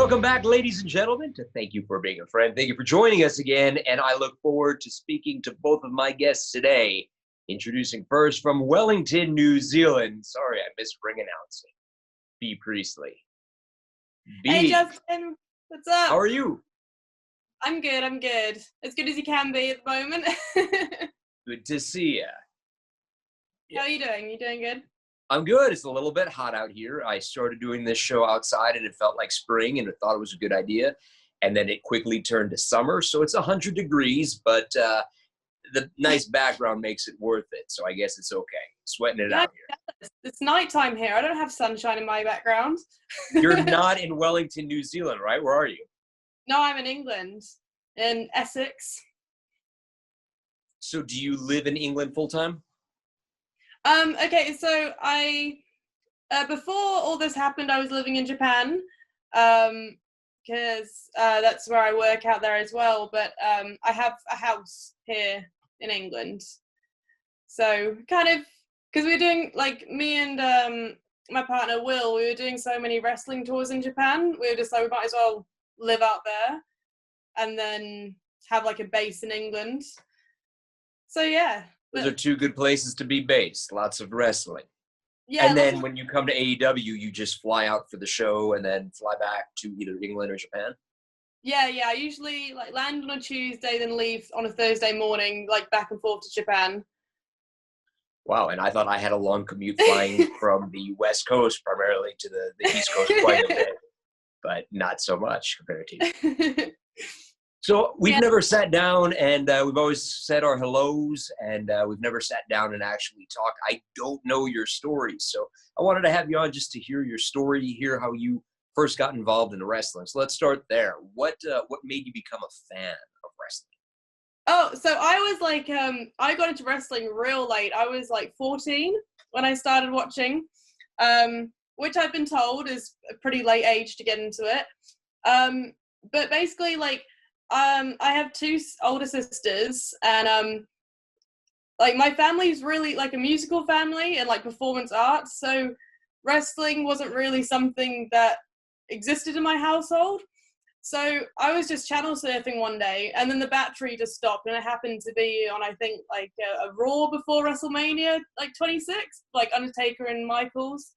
Welcome back, ladies and gentlemen, to Thank You for Being a Friend. Thank you for joining us again, and I look forward to speaking to both of my guests today. Introducing first from Wellington, New Zealand. Sorry, I missed ring announcing. B. Priestley. B. Hey, Justin. What's up? How are you? I'm good. As good as you can be at the moment. Good to see you. How are you doing? You doing good? I'm good. It's a little bit hot out here. I started doing this show outside and it felt like spring and I thought it was a good idea. And then it quickly turned to summer. So it's 100 degrees, but the nice background makes it worth it. So I guess it's okay. Sweating it out here. It's nighttime here. I don't have sunshine in my background. You're not in Wellington, New Zealand, right? Where are you? No, I'm in England, in Essex. So do you live in England full time? Okay, so I, before all this happened, I was living in Japan, because that's where I work out there as well, but I have a house here in England. So kind of, because we were doing, like, me and my partner Will, we were doing so many wrestling tours in Japan, we were just like, we might as well live out there and then have like a base in England. So yeah. Those are two good places to be based. Lots of wrestling. Yeah. And then when you come to AEW, you just fly out for the show and then fly back to either England or Japan? Yeah. I usually like land on a Tuesday, then leave on a Thursday morning, like back and forth to Japan. Wow, and I thought I had a long commute flying from the West Coast primarily to the East Coast quite a bit, but not so much compared to you. So we've never sat down and we've always said our hellos and we've never sat down and actually talked. I don't know your story. So I wanted to have you on just to hear your story, hear how you first got involved in wrestling. So let's start there. What made you become a fan of wrestling? Oh, so I was like, I got into wrestling real late. I was like 14 when I started watching, which I've been told is a pretty late age to get into it. But basically like, I have two older sisters and like my family's really like a musical family and like performance arts, so wrestling wasn't really something that existed in my household. So I was just channel surfing one day and then the battery just stopped and it happened to be on, I think, like a Raw before WrestleMania, like 26, like Undertaker and Michaels.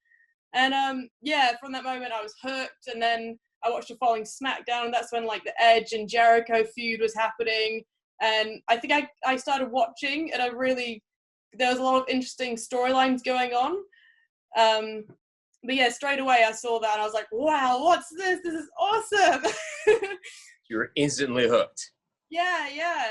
And yeah, from that moment I was hooked, and then I watched the following SmackDown, and that's when like the Edge and Jericho feud was happening. And I think I started watching, and there was a lot of interesting storylines going on. But yeah, straight away I saw that and I was like, wow, what's this? This is awesome. You were instantly hooked. Yeah.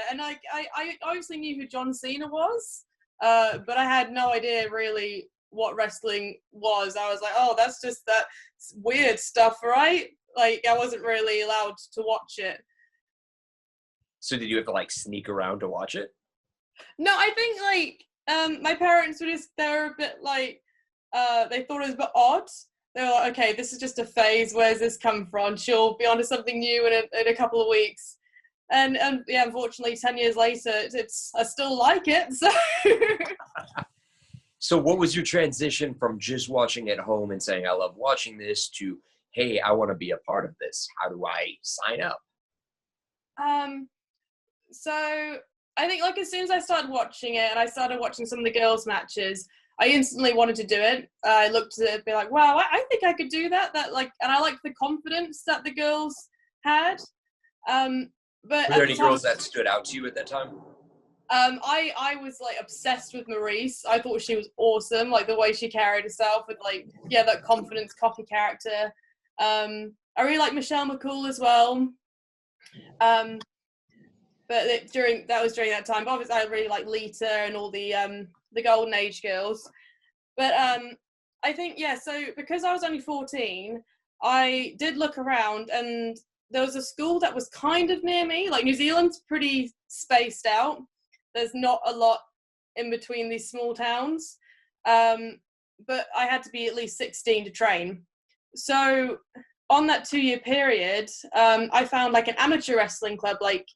And like I obviously knew who John Cena was, but I had no idea really what wrestling was. I was like, oh, that's just that weird stuff, right? Like, I wasn't really allowed to watch it. So did you have to, like, sneak around to watch it? No, I think, like, my parents were just, they were a bit, like, they thought it was a bit odd. They were like, okay, this is just a phase. Where's this come from? She'll be onto something new in a couple of weeks. And yeah, unfortunately, 10 years later, I still like it, so... So what was your transition from just watching at home and saying, I love watching this, to, hey, I want to be a part of this? How do I sign up? So I think like as soon as I started watching it and I started watching some of the girls' matches, I instantly wanted to do it. I looked at it and be like, wow, I think I could do that. And I liked the confidence that the girls had. But were there any girls that stood out to you at that time? I was like obsessed with Maurice. I thought she was awesome, like the way she carried herself with like, yeah, that confidence, cocky character. I really like Michelle McCool as well. But during that time. But obviously I really like Lita and all the Golden Age girls. But I think, yeah, so because I was only 14, I did look around and there was a school that was kind of near me. Like New Zealand's pretty spaced out. There's not a lot in between these small towns. But I had to be at least 16 to train. So on that 2-year period, I found like an amateur wrestling club, like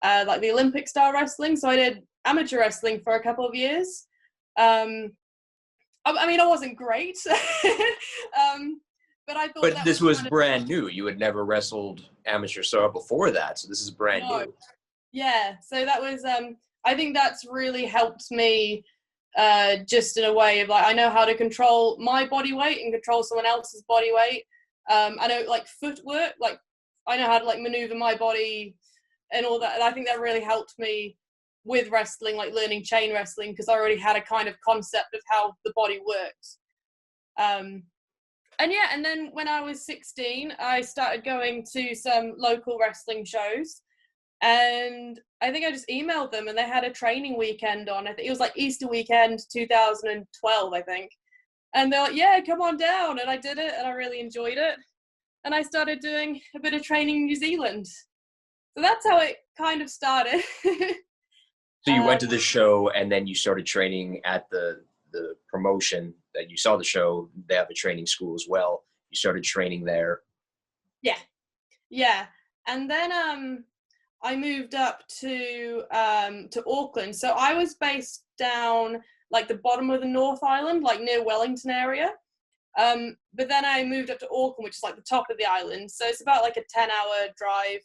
the Olympic style wrestling. So I did amateur wrestling for a couple of years. I mean, I wasn't great. but I thought But that this was was kind of brand new. You had never wrestled amateur style before that, so this is brand no. new. Yeah, so that was I think that's really helped me just in a way of like I know how to control my body weight and control someone else's body weight. I know like footwork, like I know how to like maneuver my body and all that, and I think that really helped me with wrestling, like learning chain wrestling, because I already had a kind of concept of how the body works. And yeah, and then when I was 16, I started going to some local wrestling shows. And I think I just emailed them and they had a training weekend on. I think it was like Easter weekend 2012, I think. And they're like, yeah, come on down. And I did it and I really enjoyed it. And I started doing a bit of training in New Zealand. So that's how it kind of started. So you went to the show and then you started training at the promotion that you saw the show. They have a training school as well. You started training there. Yeah. Yeah. And then I moved up to Auckland. So I was based down like the bottom of the North Island, like near Wellington area. But then I moved up to Auckland, which is like the top of the island. So it's about like a 10-hour drive.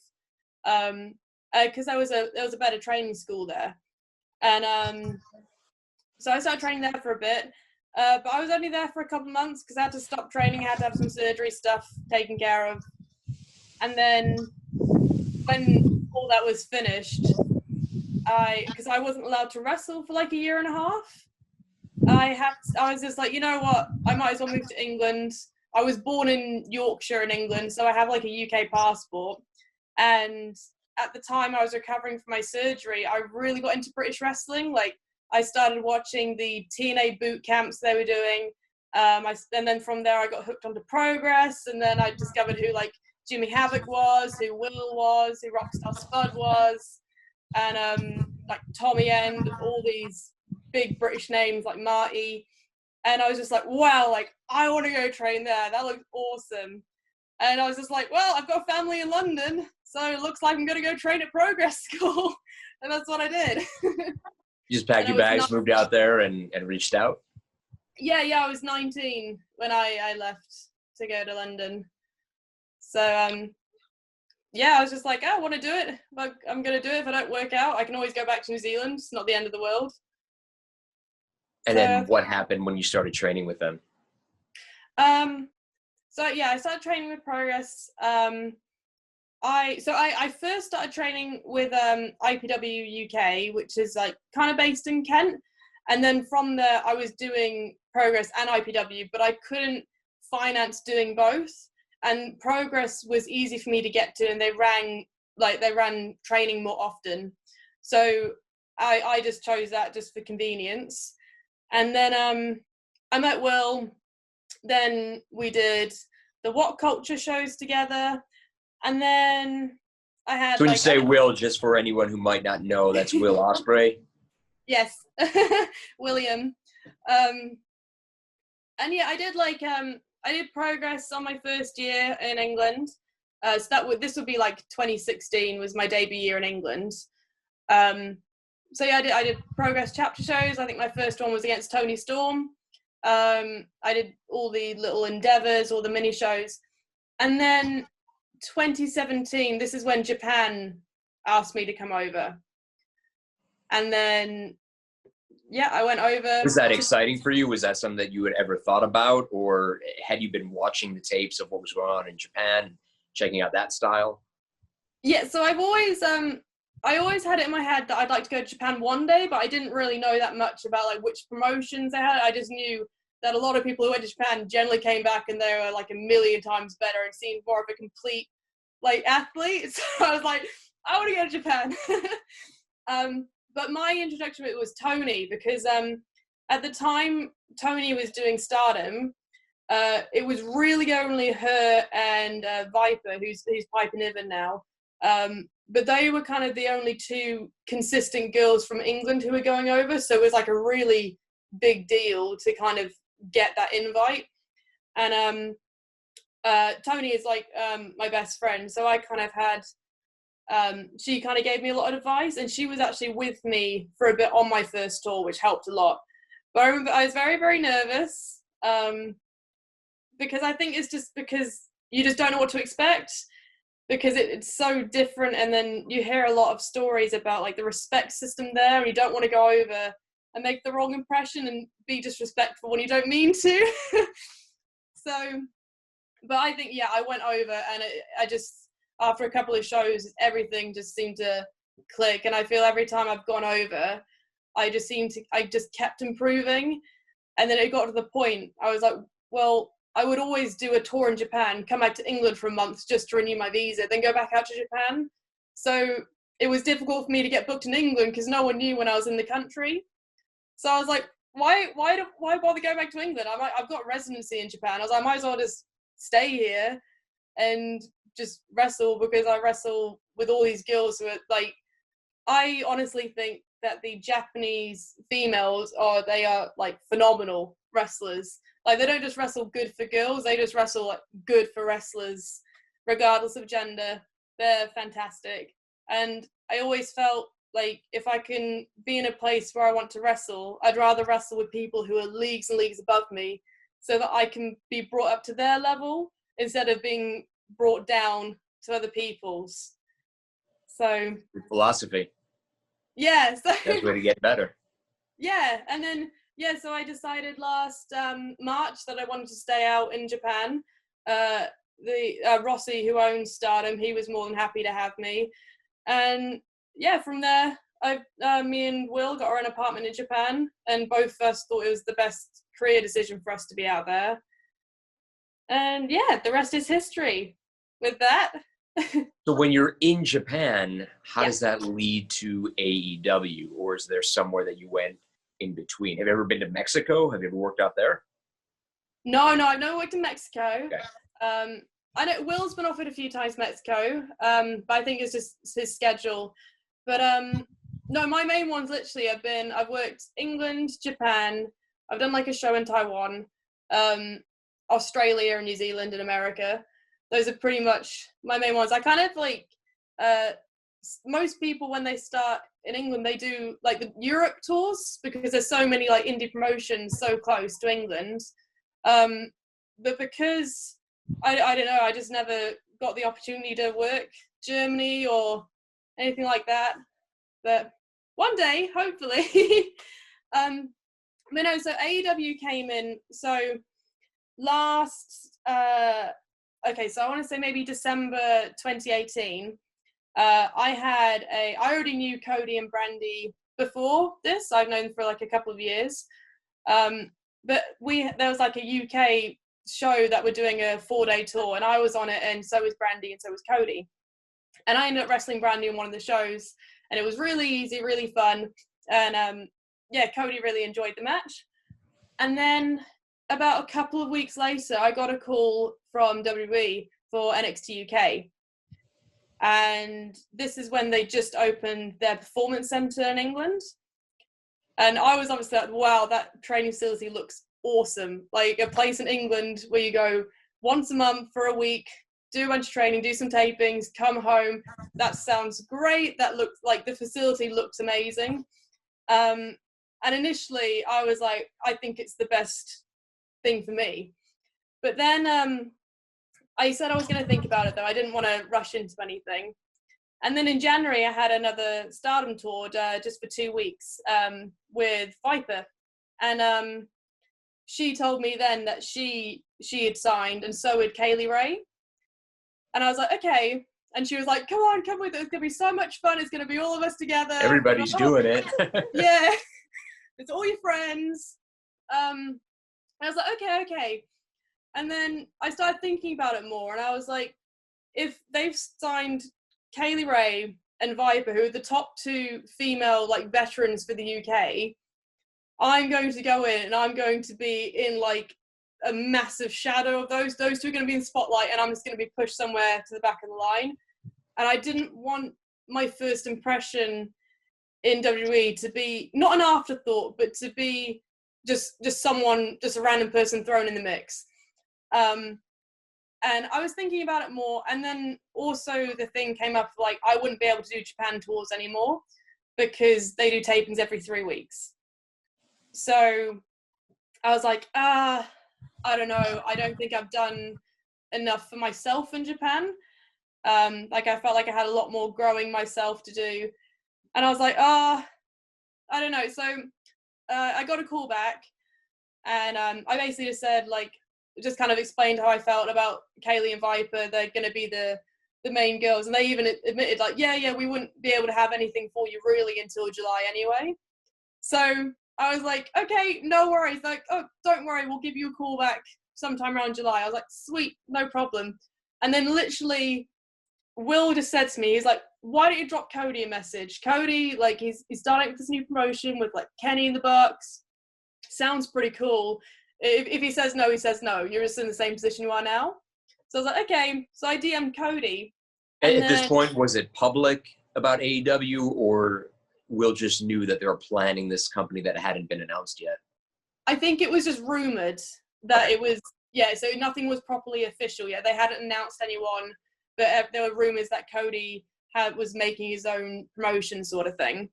Because there was a better training school there. And so I started training there for a bit. But I was only there for a couple of months because I had to stop training. I had to have some surgery stuff taken care of. And then when all that was finished, because I wasn't allowed to wrestle for like a year and a half, I was just like, you know what, I might as well move to England. I was born in Yorkshire in England, so I have like a UK passport. And at the time I was recovering from my surgery, I really got into British wrestling. Like I started watching the TNA boot camps they were doing. And then from there I got hooked onto Progress, and then I discovered who like Jimmy Havoc was, who Will was, who Rockstar Spud was, and like Tommy End, all these big British names like Marty. And I was just like, wow, like I want to go train there. That looks awesome. And I was just like, well, I've got a family in London, so it looks like I'm going to go train at Progress School. And that's what I did. You just packed your bags, moved out there, and reached out? Yeah, I was 19 when I left to go to London. So, yeah, I was just like, I want to do it. Like, I'm going to do it. If I don't work out, I can always go back to New Zealand. It's not the end of the world. And then what happened when you started training with them? So yeah, I started training with Progress. I first started training with IPW UK, which is like kind of based in Kent. And then from there, I was doing Progress and IPW, but I couldn't finance doing both. And Progress was easy for me to get to, and they ran training more often. So I just chose that just for convenience. And then I met Will. Then we did the What Culture shows together. And then I had. So when you say Will, just for anyone who might not know, that's Will Ospreay? Yes, William. And yeah, I did Progress on my first year in England. So this would be like 2016 was my debut year in England. So yeah, I did Progress chapter shows. I think my first one was against Tony Storm. I did all the little endeavors, all the mini shows. And then 2017, this is when Japan asked me to come over. And then, yeah, I went over. Was that exciting for you? Was that something that you had ever thought about? Or had you been watching the tapes of what was going on in Japan, checking out that style? Yeah, so I always had it in my head that I'd like to go to Japan one day, but I didn't really know that much about like which promotions they had. I just knew that a lot of people who went to Japan generally came back and they were like a million times better and seemed more of a complete like athlete. So I was like, I want to go to Japan. But my introduction to it was Tony, because at the time Tony was doing Stardom. It was really only her and Viper, who's Piper Niven now. But they were kind of the only two consistent girls from England who were going over. So it was like a really big deal to kind of get that invite. And Tony is like my best friend. So I kind of had, she kind of gave me a lot of advice, and she was actually with me for a bit on my first tour, which helped a lot. But I remember I was very, very nervous. because I think it's just because you just don't know what to expect, because it's so different, and then you hear a lot of stories about like the respect system there, and you don't want to go over and make the wrong impression and be disrespectful when you don't mean to. So, but I think, yeah, I went over, and I just, after a couple of shows, everything just seemed to click, and I feel every time I've gone over, I just kept improving. And then it got to the point, I was like, well, I would always do a tour in Japan, come back to England for a month just to renew my visa, then go back out to Japan. So it was difficult for me to get booked in England because no one knew when I was in the country. So I was like, why bother going back to England? I've got residency in Japan. I was like, I might as well just stay here and just wrestle, because I wrestle with all these girls who are like, I honestly think that the Japanese females they are like phenomenal wrestlers. Like, they don't just wrestle good for girls, they just wrestle like good for wrestlers, regardless of gender. They're fantastic. And I always felt like if I can be in a place where I want to wrestle, I'd rather wrestle with people who are leagues and leagues above me, so that I can be brought up to their level instead of being brought down to other people's. So Good philosophy. Yeah. So that's the way to get better. Yeah, and then so I decided last March that I wanted to stay out in Japan. Rossi, who owns Stardom, he was more than happy to have me, and yeah, from there, me and Will got our own apartment in Japan, and both of us thought it was the best career decision for us to be out there. And yeah, the rest is history with that. So when you're in Japan, how does that lead to AEW, or is there somewhere that you went in between? Have you ever been to Mexico? Have you ever worked out there? No, I've never worked in Mexico. Okay. I know Will's been offered a few times Mexico, but I think it's just his schedule. But no, my main ones literally I've worked England, Japan, I've done like a show in Taiwan, Australia and New Zealand and America. Those are pretty much my main ones. I kind of like, most people when they start in England, they do like the Europe tours, because there's so many like indie promotions so close to England. But because I don't know, I just never got the opportunity to work Germany or anything like that. But one day, hopefully. But no, so AEW came in, so last, so I want to say maybe December 2018, I already knew Cody and Brandy before this. I've known them for like a couple of years. But there was like a UK show that we're doing a 4-day tour, and I was on it, and so was Brandy, and so was Cody. And I ended up wrestling Brandy in one of the shows, and it was really easy, really fun. And Cody really enjoyed the match. And then about a couple of weeks later, I got a call from WWE for NXT UK. And this is when they just opened their performance center in England. And I was obviously like, wow, that training facility looks awesome. Like a place in England where you go once a month for a week, do a bunch of training, do some tapings, come home. That sounds great. That looks like the facility looks amazing. And initially I was like, I think it's the best thing for me. But then I said I was going to think about it, though. I didn't want to rush into anything. And then in January, I had another Stardom tour just for 2 weeks with Viper. And she told me then that she had signed, and so had Kaylee Ray. And I was like, okay. And she was like, come with us. It's going to be so much fun. It's going to be all of us together. Everybody's doing it. Yeah. It's all your friends. I was like, okay. And then I started thinking about it more, and I was like, if they've signed Kaylee Ray and Viper, who are the top 2 female like veterans for the UK, I'm going to go in and I'm going to be in like a massive shadow of those. Those 2 are going to be in the spotlight, and I'm just going to be pushed somewhere to the back of the line. And I didn't want my first impression in WWE to be not an afterthought, but to be just someone, just a random person thrown in the mix. And I was thinking about it more, and then also the thing came up like I wouldn't be able to do Japan tours anymore because they do tapings every 3 weeks. So I was like, I don't know, I don't think I've done enough for myself in Japan. Like I felt like I had a lot more growing myself to do, and I was like, I don't know. So I got a call back, and I basically just said, like, just kind of explained how I felt about Kaylee and Viper. They're going to be the main girls, and they even admitted, like, yeah, we wouldn't be able to have anything for you really until July anyway. So I was like, okay, no worries. Like, oh, don't worry, we'll give you a call back sometime around July. I was like, sweet, no problem. And then literally, Will just said to me, he's like, why don't you drop Cody a message? Cody, like, he's starting with this new promotion with, like, Kenny in the Bucks. Sounds pretty cool. If he says no, he says no. You're just in the same position you are now. So I was like, okay. So I DM'd Cody. At this point, was it public about AEW, or Will just knew that they were planning this company that hadn't been announced yet? I think it was just rumored that it was, yeah, so nothing was properly official yet. They hadn't announced anyone, but there were rumors that Cody was making his own promotion sort of thing.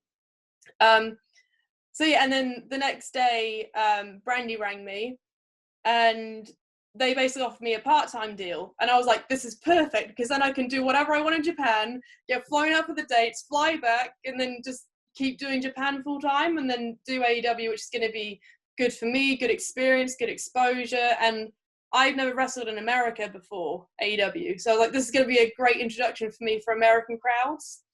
So yeah, and then the next day, Brandy rang me, and they basically offered me a part-time deal. And I was like, this is perfect, because then I can do whatever I want in Japan, get flown out for the dates, fly back, and then just keep doing Japan full-time, and then do AEW, which is going to be good for me, good experience, good exposure. And I've never wrestled in America before AEW. So I was like, this is going to be a great introduction for me for American crowds.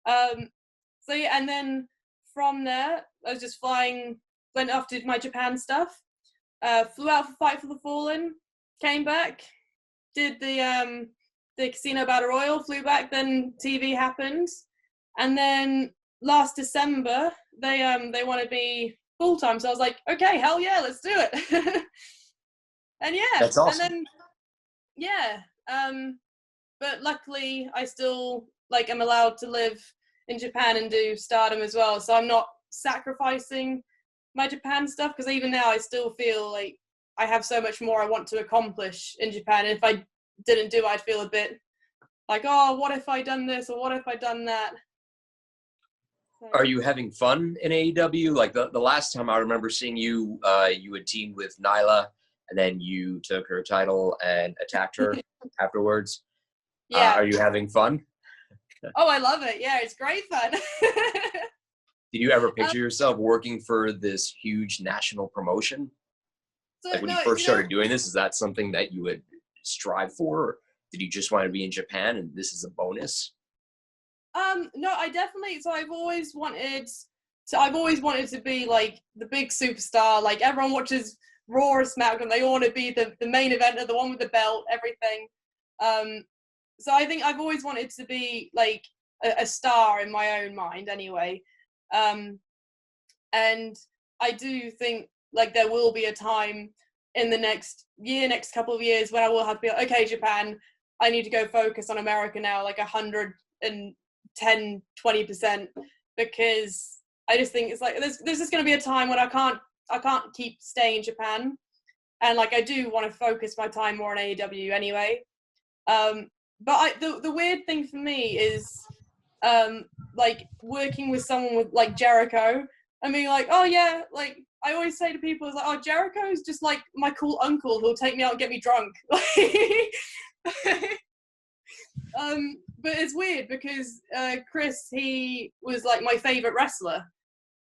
So yeah, and then from there, I was just went off, did my Japan stuff, flew out for Fight for the Fallen, came back, did the Casino Battle Royal, flew back, then TV happened. And then last December, they wanted me full-time. So I was like, okay, hell yeah, let's do it. And yeah, that's awesome. And then, yeah, but luckily I still, like, I'm allowed to live in Japan and do Stardom as well. So I'm not sacrificing my Japan stuff, because even now I still feel like I have so much more I want to accomplish in Japan. And if I didn't do it, I'd feel a bit like, oh, what if I done this, or what if I done that? So. Are you having fun in AEW? Like the last time I remember seeing you, you had teamed with Nyla, and then you took her title and attacked her afterwards. Yeah. Are you having fun? Oh, I love it. Yeah, it's great fun. Did you ever picture yourself working for this huge national promotion? So, like when you first started doing this, is that something that you would strive for? Or did you just want to be in Japan and this is a bonus? No, I definitely, so I've always wanted to be like the big superstar. Like everyone watches Raw or SmackDown, they all want to be the main eventer, the one with the belt, everything. So I think I've always wanted to be like a star in my own mind anyway. And I do think like there will be a time in the next couple of years when I will have to be like, okay, Japan, I need to go focus on America now, like 110-20%, because I just think it's like there's just going to be a time when I can't keep staying in Japan, and like I do want to focus my time more on AEW anyway. But the weird thing for me is like working with someone with like Jericho and being like, oh yeah, like I always say to people, is like, oh, Jericho's just like my cool uncle who'll take me out and get me drunk. But it's weird because Chris, he was like my favorite wrestler,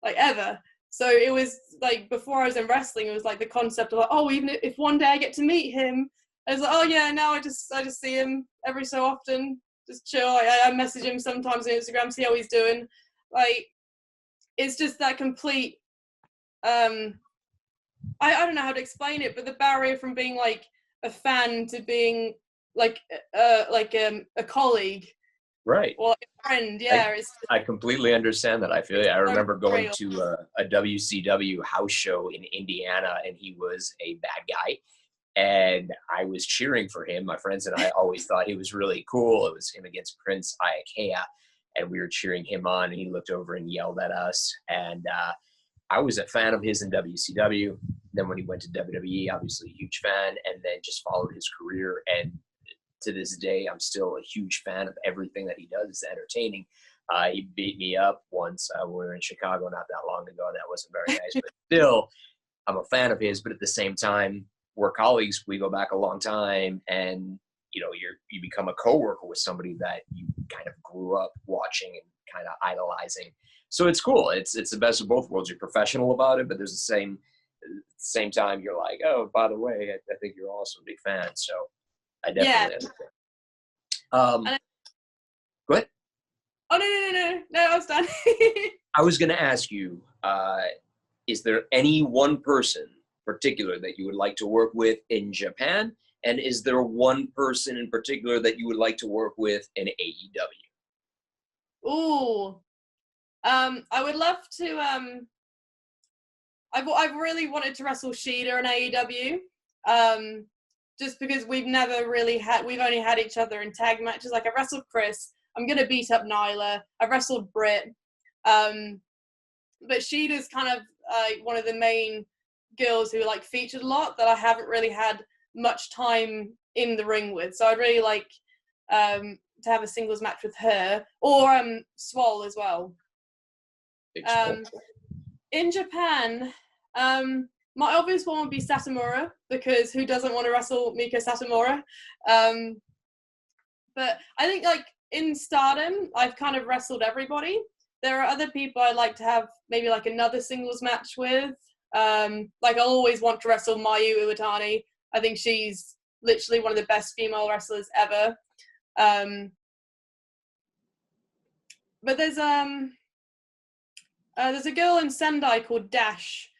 like ever. So it was like before I was in wrestling, it was like the concept of like, oh, even if one day I get to meet him, I was like, oh yeah, now I just see him every so often, just chill. I message him sometimes on Instagram, see how he's doing. Like it's just that complete. I don't know how to explain it, but the barrier from being like a fan to being like a colleague, right, or a friend. Yeah, I completely understand that. I feel I remember going to a WCW house show in Indiana, and he was a bad guy, and I was cheering for him. My friends and I always thought he was really cool. It was him against Prince Iaukea, and we were cheering him on, and he looked over and yelled at us, and I was a fan of his in WCW. Then when he went to WWE, obviously a huge fan, and then just followed his career. And to this day, I'm still a huge fan of everything that he does. It's entertaining. He beat me up once. We were in Chicago not that long ago. That wasn't very nice, but still, I'm a fan of his. But at the same time, we're colleagues. We go back a long time, and you know, you become a coworker with somebody that you kind of grew up watching and kind of idolizing. So it's cool. It's the best of both worlds. You're professional about it, but there's the same time you're like, oh, by the way, I think you're also a big fan. So I definitely understand. Go ahead. Oh, no, I was done. I was going to ask you, is there any one person particular that you would like to work with in Japan? And is there one person in particular that you would like to work with in AEW? Ooh. I would love to, I've really wanted to wrestle Shida in AEW. Just because we've only had each other in tag matches. Like, I wrestled Chris. I'm going to beat up Nyla. I've wrestled Britt. But Shida's kind of one of the main girls who like featured a lot that I haven't really had much time in the ring with. So I'd really like to have a singles match with her, or Swole as well. In Japan, my obvious one would be Satomura, because who doesn't want to wrestle Mika Satomura? But I think, like, in Stardom, I've kind of wrestled everybody. There are other people I'd like to have maybe like another singles match with. Like, I always want to wrestle Mayu Iwatani. I think she's literally one of the best female wrestlers ever. But there's a girl in Sendai called Dash,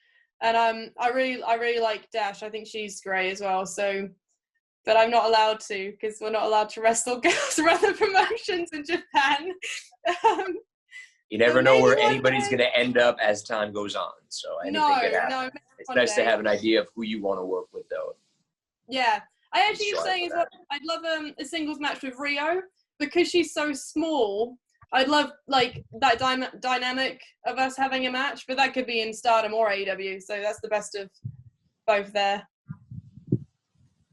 and I really like Dash. I think she's great as well. So, but I'm not allowed to, because we're not allowed to wrestle girls from other promotions in Japan. You never know where anybody's going to end up as time goes on. So anything could happen. It's nice to have an idea of who you want to work with, though. Yeah. I actually keep saying as well, I'd love a singles match with Rio, because she's so small. I'd love, like, that dynamic of us having a match, but that could be in Stardom or AEW, so that's the best of both there.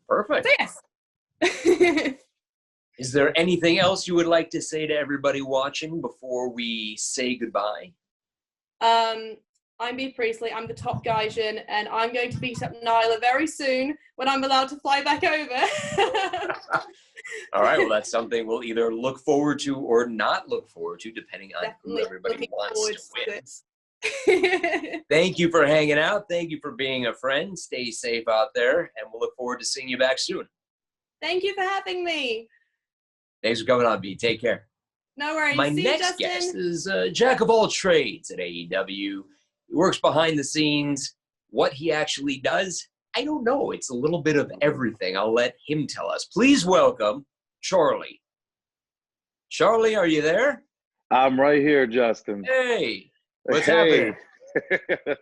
Perfect. So, yes. Is there anything else you would like to say to everybody watching before we say goodbye? I'm BEA Priestley. I'm the top Gaijin, and I'm going to beat up Nyla very soon when I'm allowed to fly back over. All right, well, that's something we'll either look forward to or not look forward to, depending on who everybody wants to win. Thank you for hanging out. Thank you for being a friend. Stay safe out there, and we'll look forward to seeing you back soon. Thank you for having me. Thanks for coming on, BEA. Take care. No worries. My next guest is a jack of all trades at AEW. He works behind the scenes. What he actually does, I don't know. It's a little bit of everything. I'll let him tell us. Please welcome Charlie. Charlie, are you there? I'm right here, Justin. Hey, what's happening?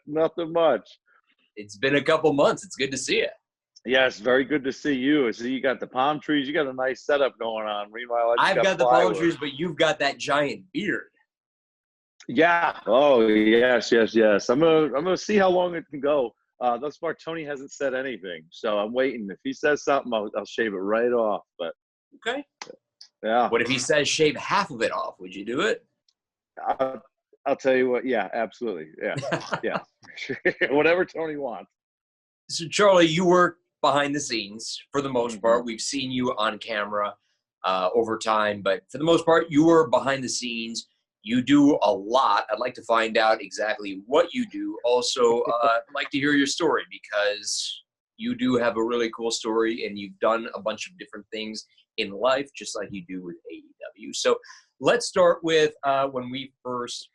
Nothing much. It's been a couple months. It's good to see you. Yes, very good to see you. I see you got the palm trees. You got a nice setup going on. Meanwhile, I've got the palm trees, but you've got that giant beard. Yeah. Oh, yes. I'm gonna see how long it can go. Thus far, Tony hasn't said anything, so I'm waiting. If he says something, I'll shave it right off. But okay. Yeah. What if he says shave half of it off? Would you do it? I'll tell you what. Yeah, absolutely. Yeah. Yeah. Whatever Tony wants. So, Charlie, you work behind the scenes for the most part. We've seen you on camera over time, but for the most part, you are behind the scenes. You do a lot. I'd like to find out exactly what you do. Also, I'd like to hear your story, because you do have a really cool story, and you've done a bunch of different things in life, just like you do with AEW. So let's start with when we first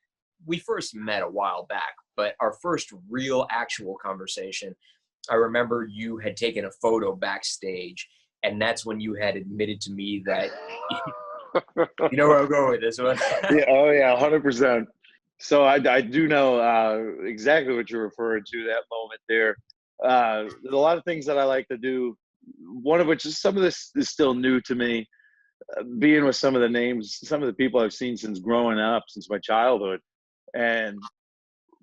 met a while back, but our first real actual conversation, I remember you had taken a photo backstage, and that's when you had admitted to me that you know where I'm going with this one. Yeah, oh yeah, 100%. So I do know exactly what you're referring to, that moment there. There's a lot of things that I like to do, one of which is, some of this is still new to me, being with some of the names, some of the people I've seen since growing up, since my childhood. And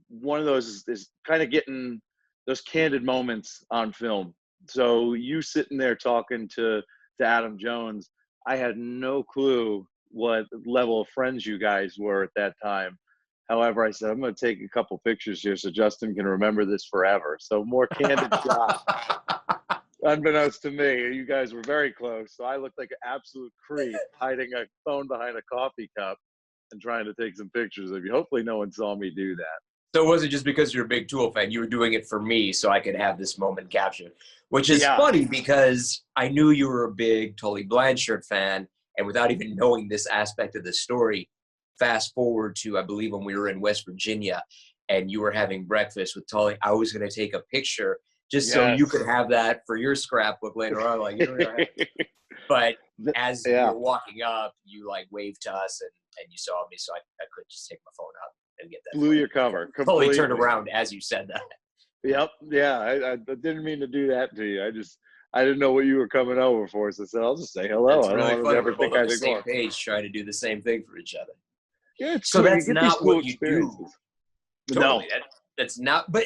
one of those is kind of getting those candid moments on film. So you sitting there talking to Adam Jones, I had no clue what level of friends you guys were at that time. However, I said, I'm going to take a couple pictures here so Justin can remember this forever. So more candid shot. Unbeknownst to me, you guys were very close. So I looked like an absolute creep hiding a phone behind a coffee cup and trying to take some pictures of you. Hopefully no one saw me do that. So it wasn't just because you're a big Tool fan. You were doing it for me so I could have this moment captured, which is funny because I knew you were a big Tully Blanchard fan. And without even knowing this aspect of the story, fast forward to, I believe, when we were in West Virginia and you were having breakfast with Tully, I was going to take a picture just so you could have that for your scrapbook later on. Like, you know, but as you were walking up, you like waved to us and you saw me, so I couldn't just take my phone out and get that. Blew your cover. Totally turned around as you said that. Yep. Yeah. I didn't mean to do that to you. I didn't know what you were coming over for. So I said, I'll just say hello. It's I don't really want fun. to ever We're think both on I'd the same ignore. page trying to do the same thing for each other. Yeah, it's so cool. that's not cool what you do. Totally. No. That's not. But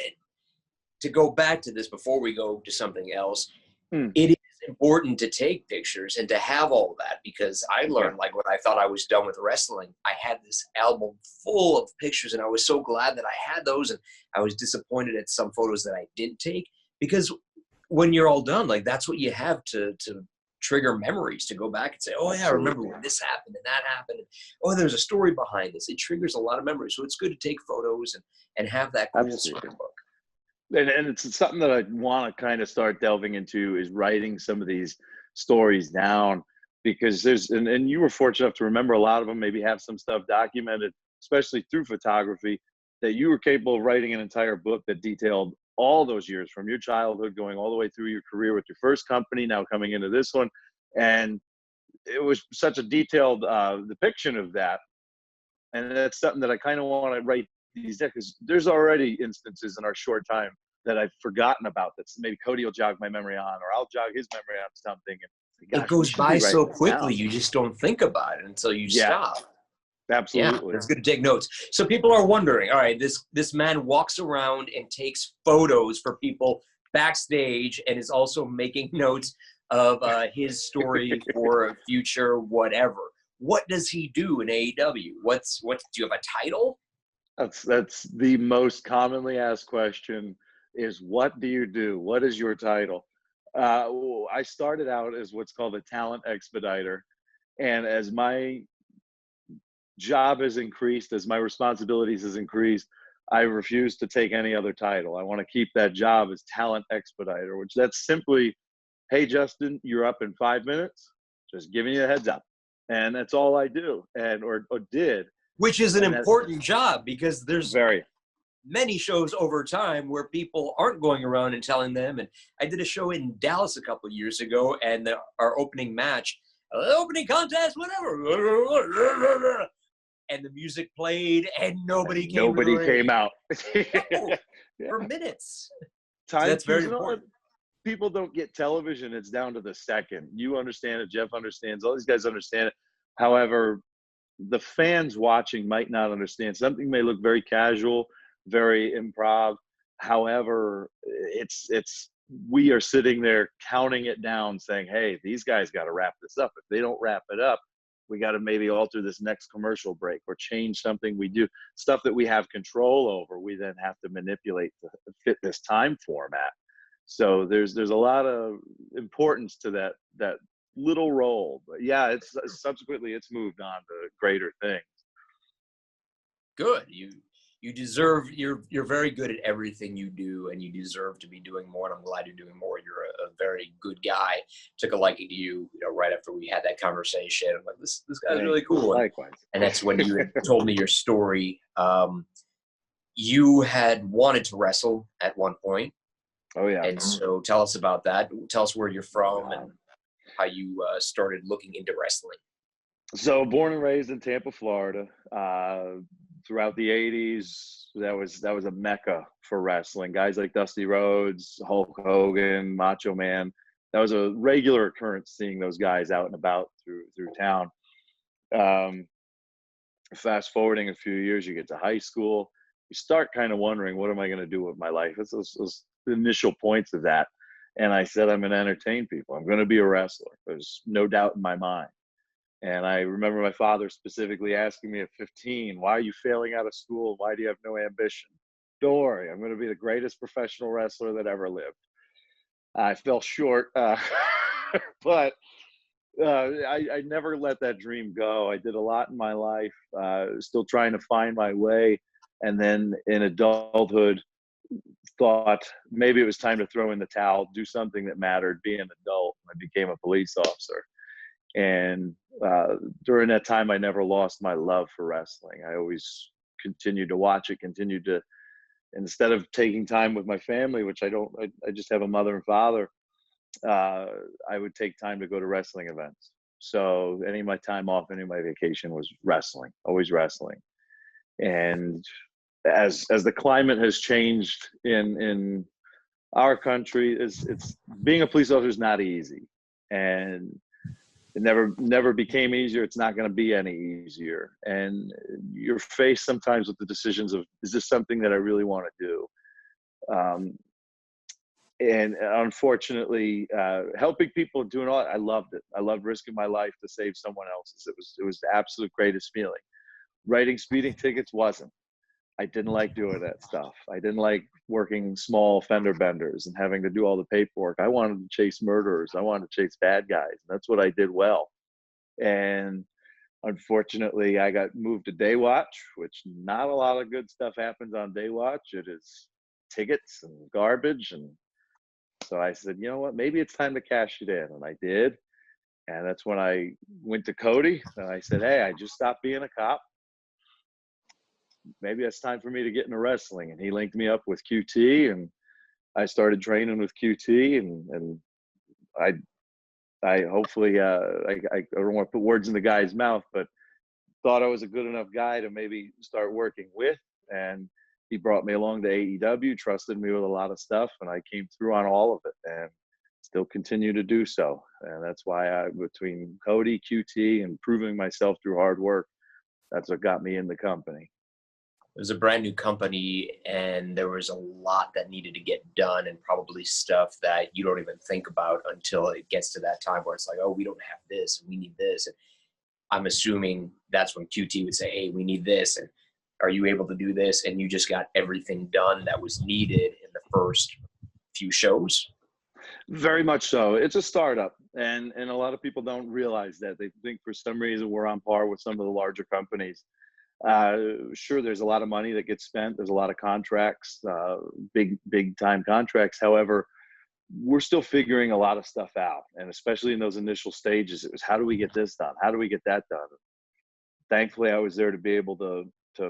to go back to this before we go to something else, it is important to take pictures and to have all of that, because I learned, like, when I thought I was done with wrestling, I had this album full of pictures, and I was so glad that I had those, and I was disappointed at some photos that I didn't take, because when you're all done, like, that's what you have to trigger memories, to go back and say, oh yeah, I remember when this happened and that happened, and oh, there's a story behind this. It triggers a lot of memories, so it's good to take photos and have that cool scrapbook. And it's something that I want to kind of start delving into, is writing some of these stories down, because there's, and you were fortunate enough to remember a lot of them, maybe have some stuff documented, especially through photography, that you were capable of writing an entire book that detailed all those years from your childhood going all the way through your career with your first company, now coming into this one. And it was such a detailed depiction of that. And that's something that I kind of want to write these days, because there's already instances in our short time that I've forgotten about that maybe Cody will jog my memory on, or I'll jog his memory on something. And gosh, it goes by so quickly, you just don't think about it until you stop. Absolutely. Yeah, it's good to take notes. So people are wondering, all right, this man walks around and takes photos for people backstage and is also making notes of his story for a future whatever. What does he do in AEW? Do you have a title? That's the most commonly asked question, is what do you do? What is your title? I started out as what's called a talent expediter. And as my job has increased, as my responsibilities has increased, I refuse to take any other title. I want to keep that job as talent expediter, which that's simply, hey, Justin, you're up in 5 minutes. Just giving you a heads up. And that's all I do, or did. Which is an important job, because there's very many shows over time where people aren't going around and telling them. And I did a show in Dallas a couple of years ago, and our opening match, opening contest, whatever, and the music played and nobody came out for minutes. Time, so that's very important. People don't get television. It's down to the second. You understand it. Jeff understands. All these guys understand it. However, the fans watching might not understand. Something may look very casual, very improv. However, we are sitting there counting it down, saying, hey, these guys got to wrap this up. If they don't wrap it up, we got to maybe alter this next commercial break or change something we do. Stuff that we have control over, we then have to manipulate to fit this time format. So there's a lot of importance to that little role. But yeah, it's subsequently it's moved on to greater things. Good. You deserve, you're very good at everything you do, and you deserve to be doing more, and I'm glad you're doing more. You're a very good guy. Took a liking to you, right after we had that conversation. I'm like, this guy's really cool. Likewise. And that's when you told me your story. You had wanted to wrestle at one point. Oh yeah. And so tell us about that. Tell us where you're from and how you started looking into wrestling. So born and raised in Tampa, Florida. Throughout the 80s, that was a mecca for wrestling. Guys like Dusty Rhodes, Hulk Hogan, Macho Man. That was a regular occurrence, seeing those guys out and about through town. Fast forwarding a few years, you get to high school. You start kind of wondering, what am I going to do with my life? It's those initial points of that. And I said, I'm going to entertain people. I'm going to be a wrestler. There's no doubt in my mind. And I remember my father specifically asking me at 15, why are you failing out of school? Why do you have no ambition? Don't worry, I'm going to be the greatest professional wrestler that ever lived. I fell short, but I never let that dream go. I did a lot in my life, still trying to find my way. And then in adulthood, thought maybe it was time to throw in the towel, do something that mattered, be an adult. I became a police officer. And during that time, I never lost my love for wrestling. I always continued to watch it, continued to, instead of taking time with my family, which I don't, I just have a mother and father, I would take time to go to wrestling events. So any of my time off, any of my vacation was wrestling, always wrestling. And as the climate has changed in our country, it's being a police officer is not easy, and it never became easier. It's not going to be any easier, and you're faced sometimes with the decisions of, is this something that I really want to do? And unfortunately, helping people, doing all, I loved it. I loved risking my life to save someone else's. It was the absolute greatest feeling. Writing speeding tickets wasn't. I didn't like doing that stuff. I didn't like working small fender benders and having to do all the paperwork. I wanted to chase murderers. I wanted to chase bad guys. That's what I did well. And unfortunately, I got moved to day watch, which not a lot of good stuff happens on day watch. It is tickets and garbage. And so I said, you know what, maybe it's time to cash it in. And I did. And that's when I went to Cody and I said, hey, I just stopped being a cop. Maybe it's time for me to get into wrestling. And he linked me up with QT, and I started training with QT, and I hopefully, I don't want to put words in the guy's mouth, but thought I was a good enough guy to maybe start working with. And he brought me along to AEW, trusted me with a lot of stuff, and I came through on all of it and still continue to do so. And that's why between Cody, QT, and proving myself through hard work, that's what got me in the company. It was a brand new company, and there was a lot that needed to get done, and probably stuff that you don't even think about until it gets to that time where it's like, oh, we don't have this and we need this. And I'm assuming that's when QT would say, hey, we need this, and are you able to do this? And you just got everything done that was needed in the first few shows. Very much so. It's a startup, and a lot of people don't realize that. They think for some reason we're on par with some of the larger companies. Sure, there's a lot of money that gets spent. There's a lot of contracts, big time contracts. However, we're still figuring a lot of stuff out. And especially in those initial stages, it was, how do we get this done? How do we get that done? Thankfully, I was there to be able to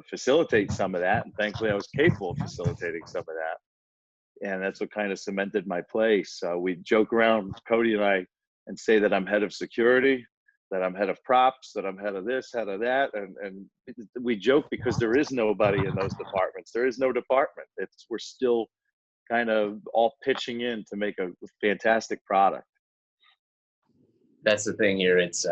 facilitate some of that. And thankfully, I was capable of facilitating some of that. And that's what kind of cemented my place. We joke around, Cody and I, and say that I'm head of security, that I'm head of props, that I'm head of this, head of that. And we joke because there is nobody in those departments. There is no department. We're still kind of all pitching in to make a fantastic product. That's the thing here. It's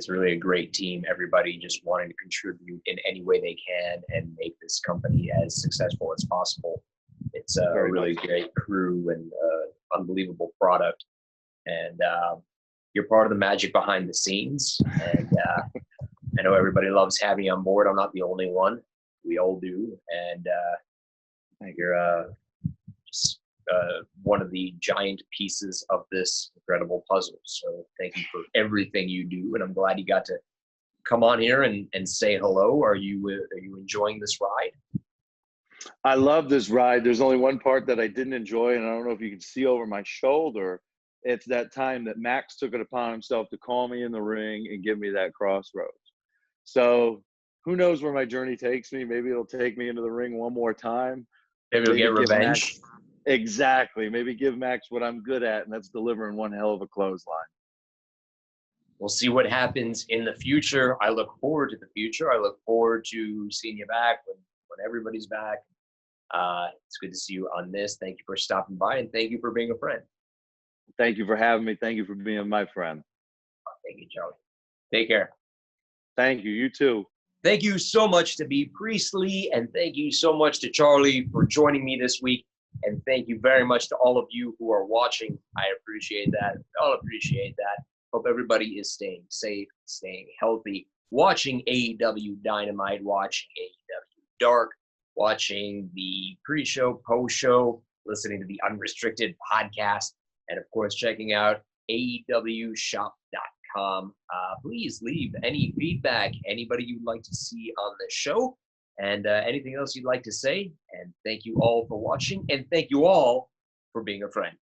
really a great team. Everybody just wanting to contribute in any way they can and make this company as successful as possible. It's a really great crew and unbelievable product. And you're part of the magic behind the scenes. And I know everybody loves having you on board. I'm not the only one. We all do. And you're just one of the giant pieces of this incredible puzzle. So thank you for everything you do. And I'm glad you got to come on here and say hello. Are you enjoying this ride? I love this ride. There's only one part that I didn't enjoy, and I don't know if you can see over my shoulder. It's that time that Max took it upon himself to call me in the ring and give me that crossroads. So who knows where my journey takes me? Maybe it'll take me into the ring one more time. Maybe it'll get revenge. Exactly. Maybe give Max what I'm good at, and that's delivering one hell of a clothesline. We'll see what happens in the future. I look forward to the future. I look forward to seeing you back when everybody's back. It's good to see you on this. Thank you for stopping by, and thank you for being a friend. Thank you for having me. Thank you for being my friend. Thank you, Charlie. Take care. Thank you. You too. Thank you so much to B. Priestley, and thank you so much to Charlie for joining me this week. And thank you very much to all of you who are watching. I appreciate that. We all appreciate that. Hope everybody is staying safe, staying healthy, watching AEW Dynamite, watching AEW Dark, watching the pre-show, post-show, listening to the Unrestricted podcast. and of course, checking out AEWshop.com. Please leave any feedback, anybody you'd like to see on the show, and anything else you'd like to say. And thank you all for watching, and thank you all for being a friend.